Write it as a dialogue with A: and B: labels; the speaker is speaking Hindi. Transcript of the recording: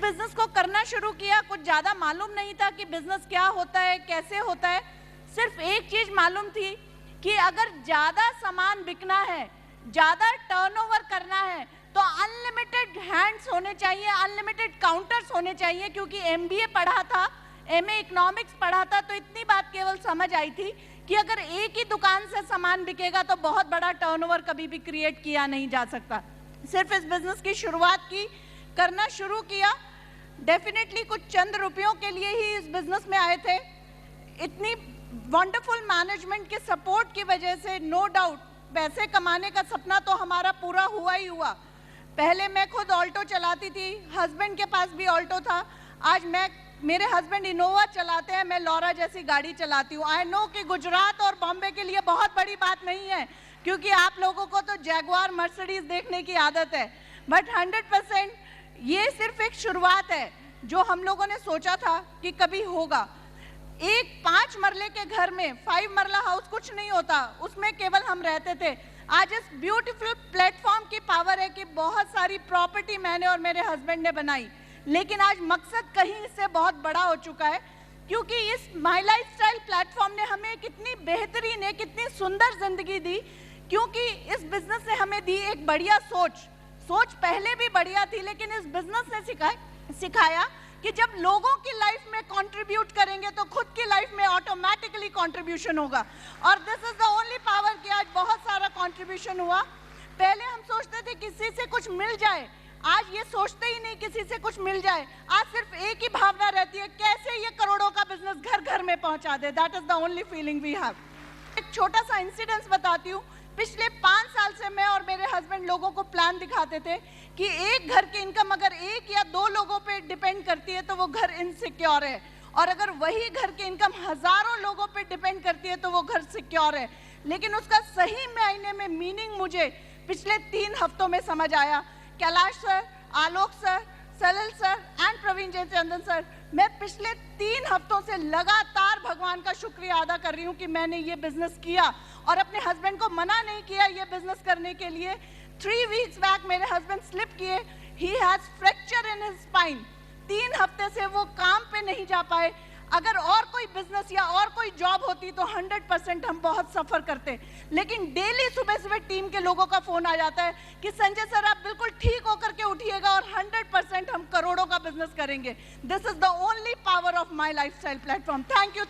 A: बिजनेस को करना शुरू किया, कुछ ज़्यादा मालूम नहीं था कि बिजनेस क्या होता है, कैसे होता है। सिर्फ एक चीज़ मालूम थी कि अगर ज़्यादा सामान बिकना है, ज़्यादा टर्नओवर करना है, तो अनलिमिटेड हैंड्स होने चाहिए, अनलिमिटेड काउंटर्स होने चाहिए। क्योंकि एमबीए पढ़ा था, एमए इकोनॉमिक्स पढ़ा था, तो इतनी बात केवल समझ आई थी कि अगर एक ही दुकान से सामान बिकेगा तो बहुत बड़ा टर्नओवर कभी भी क्रिएट किया नहीं जा सकता। सिर्फ इस बिजनेस की शुरुआत की, करना शुरू किया। डेफिनेटली कुछ चंद रुपयों के लिए ही इस बिजनेस में आए थे। इतनी वंडरफुल मैनेजमेंट के सपोर्ट की वजह से नो डाउट पैसे कमाने का सपना तो हमारा पूरा हुआ ही हुआ। पहले मैं खुद ऑल्टो चलाती थी, हस्बैंड के पास भी ऑल्टो था। आज मेरे हस्बैंड इनोवा चलाते हैं, मैं लॉरा जैसी गाड़ी चलाती हूँ। आई नो कि गुजरात और बॉम्बे के लिए बहुत बड़ी बात नहीं है, क्योंकि आप लोगों को तो जैगुआर मर्सिडीज देखने की आदत है। बट 100% ये सिर्फ एक शुरुआत है। जो हम लोगों ने सोचा था कि कभी होगा, एक 5 मरले के घर में 5 मरला हाउस कुछ नहीं होता, उसमें केवल हम रहते थे। आज इस ब्यूटीफुल प्लेटफॉर्म की पावर है कि बहुत सारी प्रॉपर्टी मैंने और मेरे हस्बैंड ने बनाई, लेकिन आज मकसद कहीं से बहुत बड़ा हो चुका है। क्योंकि इस माई लाइफस्टाइल प्लेटफॉर्म ने हमें कितनी बेहतरीन, कितनी सुंदर जिंदगी दी। क्योंकि इस बिजनेस ने हमें दी एक बढ़िया सोच पहले भी बढ़िया थी, लेकिन इस बिजनेस ने सिखाया कि जब लोगों की लाइफ में कंट्रीब्यूट करेंगे तो खुद की लाइफ में ऑटोमेटिकली कंट्रीब्यूशन होगा। और this is the only power कि आज बहुत सारा कंट्रीब्यूशन हुआ। पहले हम सोचते थे किसी से कुछ मिल जाए, आज ये सोचते ही नहीं किसी से कुछ मिल जाए। आज सिर्फ एक ही भावना रहती है, कैसे ये करोड़ों का बिजनेस घर घर में पहुंचा दे। That is the only feeling we have. एक छोटा सा इंसिडेंस बताती हूँ। पिछले 5 साल से मैं और मेरे हस्बैंड लोगों को प्लान दिखाते थे कि एक घर की इनकम अगर 1 या 2 लोगों पे डिपेंड करती है तो वो घर इनसिक्योर है, और अगर वही घर की इनकम हजारों लोगों पे डिपेंड करती है तो वो घर सिक्योर है। लेकिन उसका सही मायने में मीनिंग मुझे पिछले 3 हफ्तों में समझ आया। Kailash sir, Alok sir, Salil sir and Praveen Jayachandan sir, मैं पिछले 3 हफ्तों से लगातार भगवान का शुक्रिया अदा कर रही हूँ कि मैंने ये बिजनेस किया और अपने हस्बैंड को मना नहीं किया ये बिजनेस करने के लिए। 3 वीक्स बैक मेरे हस्बैंड स्लिप किए, he has fracture in his spine. 3 हफ्ते से वो काम पे नहीं जा पाए। अगर और कोई बिजनेस या और कोई जॉब होती तो 100% हम बहुत सफर करते, लेकिन डेली सुबह सुबह टीम के लोगों का फोन आ जाता है कि संजय सर आप बिल्कुल ठीक होकर के उठिएगा और 100% हम करोड़ों का बिजनेस करेंगे। This is the only power of my lifestyle platform. Thank you.